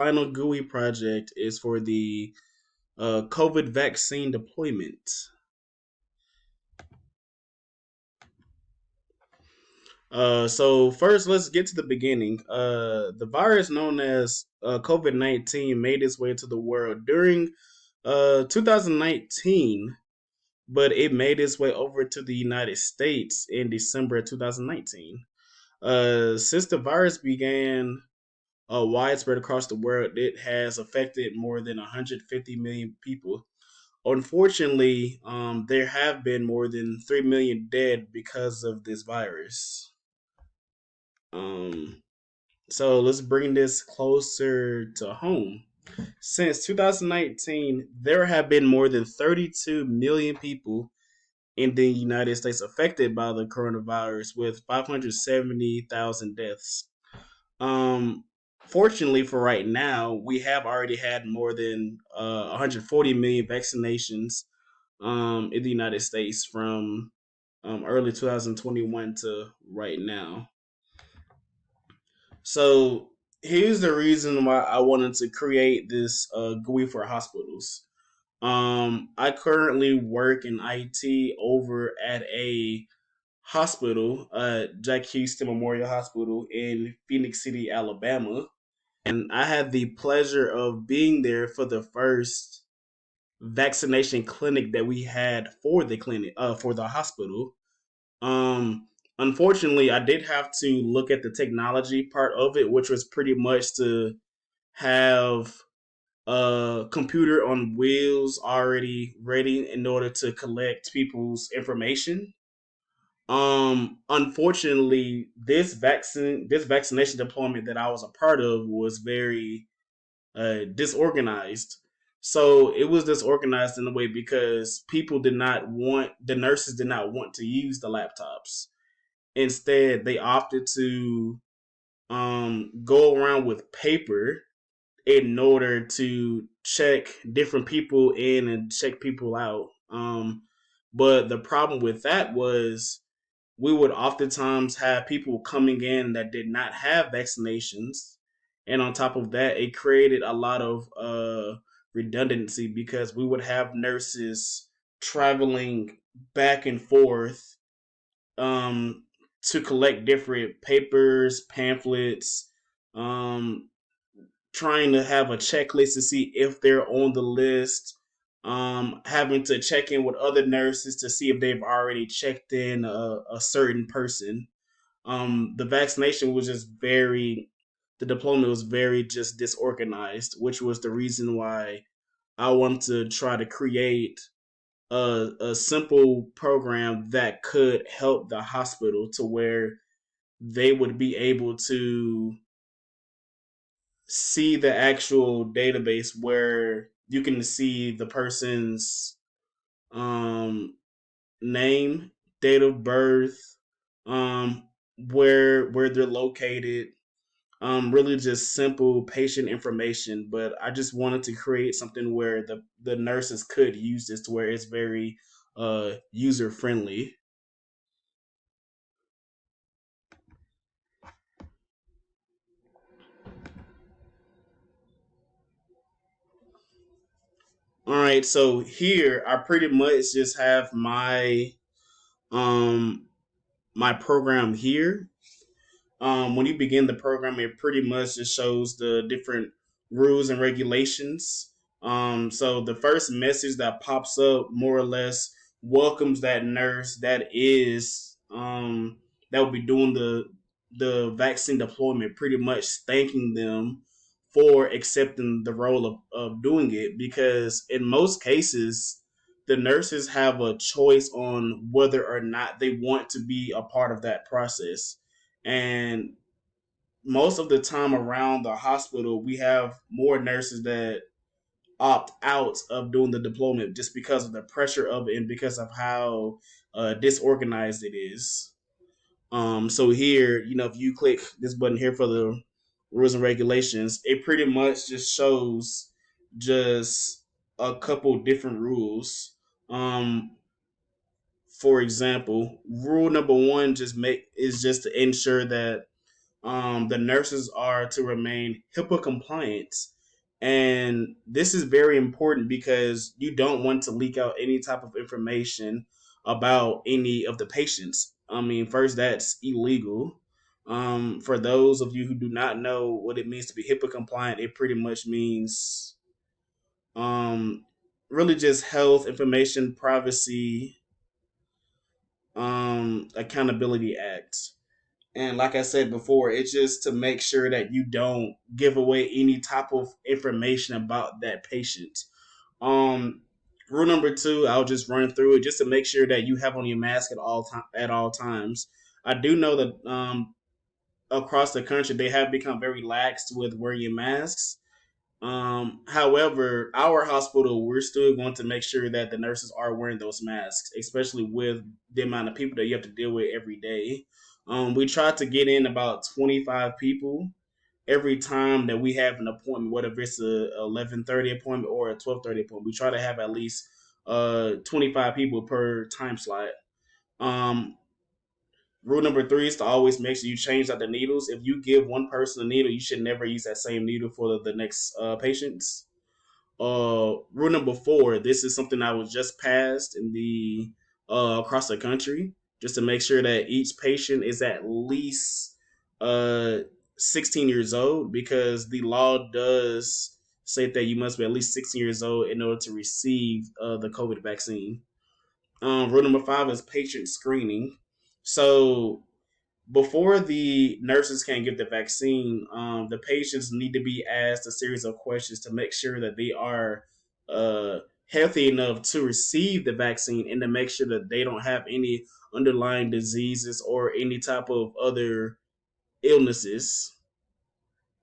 Final GUI project is for the COVID vaccine deployment. So first, let's get to the beginning. The virus known as COVID-19 made its way to the world during 2019, but it made its way over to the United States in December of 2019. Since the virus began widespread across the world, it has affected more than 150 million people. Unfortunately, there have been more than 3 million dead because of this virus. Um, so let's bring this closer to home. Since 2019, there have been more than 32 million people in the United States affected by the coronavirus, with 570,000 deaths. Um, Fortunately for right now, we have already had more than 140 million vaccinations in the United States from early 2021 to right now. So here's the reason why I wanted to create this GUI for hospitals. I currently work in IT over at a hospital, Jack Houston Memorial Hospital in Phoenix City, Alabama. And I had the pleasure of being there for the first vaccination clinic that we had for the clinic, for the hospital. Um, Unfortunately, I did have to look at the technology part of it, which was pretty much to have a computer on wheels already ready in order to collect people's information. Unfortunately, this vaccination deployment that I was a part of was very disorganized. So it was disorganized in a way because the nurses did not want to use the laptops. Instead, they opted to go around with paper in order to check different people in and check people out. But the problem with that was we would oftentimes have people coming in that did not have vaccinations. And on top of that, it created a lot of redundancy because we would have nurses traveling back and forth um, to collect different papers, pamphlets, um, trying to have a checklist to see if they're on the list, having to check in with other nurses to see if they've already checked in a certain person. The vaccination was just the deployment was very just disorganized, which was the reason why I wanted to try to create a simple program that could help the hospital to where they would be able to see the actual database where you can see the person's um, name, date of birth, um, where they're located. Really just simple patient information. But I just wanted to create something where the nurses could use this to where it's very user friendly. All right, so here I pretty much just have um my program here. When you begin the program, it pretty much just shows the different rules and regulations. So the first message that pops up more or less welcomes that nurse that will be doing the vaccine deployment, pretty much thanking them for accepting the role of doing it because in most cases the nurses have a choice on whether or not they want to be a part of that process. And most of the time around the hospital, we have more nurses that opt out of doing the deployment just because of the pressure of it and because of how disorganized it is. So here, if you click this button here for the rules and regulations, it pretty much just shows just a couple different rules. Um, for example, rule number one just make is just to ensure that The nurses are to remain HIPAA compliant. And this is very important because you don't want to leak out any type of information about any of the patients. I mean, first, that's illegal. For those of you who do not know what it means to be HIPAA compliant, it pretty much means um, really just health information privacy accountability act. And like I said before, it's just to make sure that you don't give away any type of information about that patient. Um, Rule number two, I'll just run through it just to make sure that you have on your mask at all times. I do know that across the country they have become very lax with wearing your masks. However, our hospital, we're still going to make sure that the nurses are wearing those masks, especially with the amount of people that you have to deal with every day. We try to get in about 25 people every time that we have an appointment, whether it's a 11:30 appointment or a 12:30 appointment. We try to have at least 25 people per time slot. Um, Rule number three is to always make sure you change out the needles. If you give one person a needle, you should never use that same needle for the next patients. Rule number four. This is something I was just passed in the across the country, just to make sure that each patient is at least uh 16 years old, because the law does say that you must be at least 16 years old in order to receive the COVID vaccine. Rule number five is patient screening. So before the nurses can give the vaccine, the patients need to be asked a series of questions to make sure that they are healthy enough to receive the vaccine and to make sure that they don't have any underlying diseases or any type of other illnesses.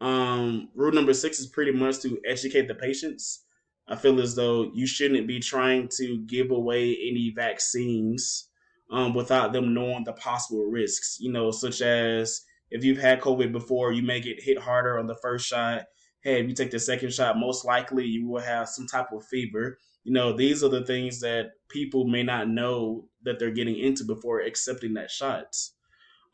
Rule number six is pretty much to educate the patients. I feel as though you shouldn't be trying to give away any vaccines without them knowing the possible risks, such as if you've had COVID before, you may get hit harder on the first shot. Hey, if you take the second shot, most likely you will have some type of fever. These are the things that people may not know that they're getting into before accepting that shot.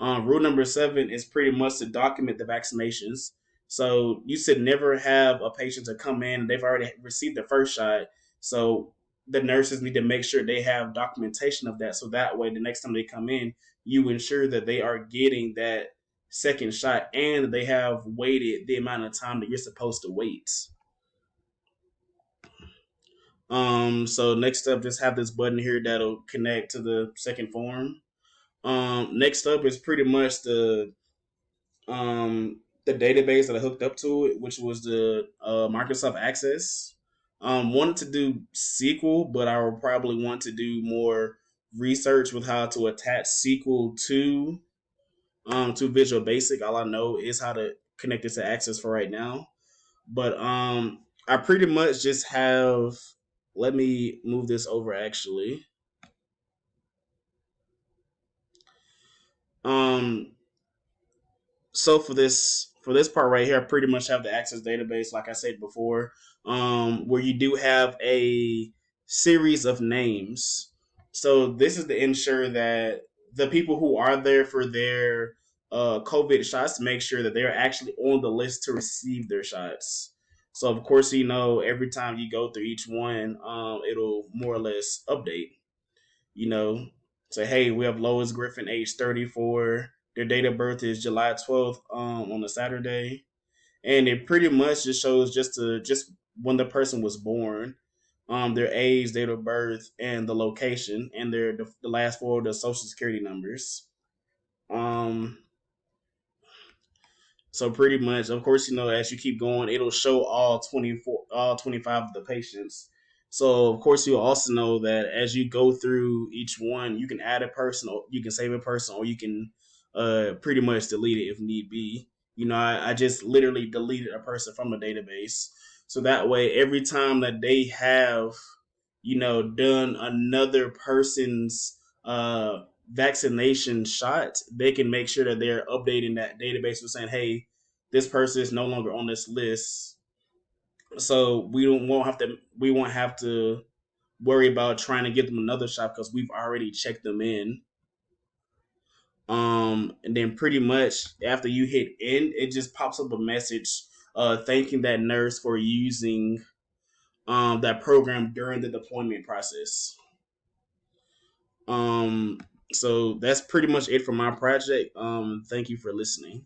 Rule number seven is pretty much to document the vaccinations. So you should never have a patient to come in, they've already received the first shot. So the nurses need to make sure they have documentation of that. So that way, the next time they come in, you ensure that they are getting that second shot and they have waited the amount of time that you're supposed to wait. So next up, just have this button here that'll connect to the second form. Next up is pretty much the database that I hooked up to it, which was the Microsoft Access. Wanted to do SQL, but I would probably want to do more research with how to attach SQL to Visual Basic. All I know is how to connect it to Access for right now. But I pretty much just have. Let me move this over actually. Um, so for this part right here, I pretty much have the Access database, like I said before, where you do have a series of names. So this is to ensure that the people who are there for their COVID shots, to make sure that they're actually on the list to receive their shots. So of course, every time you go through each one, it'll more or less update you know, say, hey, we have Lois Griffin, age 34. Their date of birth is July 12th on a Saturday. And it pretty much just shows just when the person was born, their age, date of birth, and the location, and the last four of the social security numbers. Um, So pretty much, of course, as you keep going, it'll show all 25 of the patients. So of course, you'll also know that as you go through each one, you can add a person, or you can save a person, or you can pretty much delete it if need be. I just literally deleted a person from a database, so that way, every time that they have, done another person's vaccination shot, they can make sure that they're updating that database with saying, "Hey, this person is no longer on this list." So we won't have to worry about trying to get them another shot because we've already checked them in. And then pretty much after you hit end, it just pops up a message thanking that nurse for using that program during the deployment process. Um, so that's pretty much it for my project. Thank you for listening.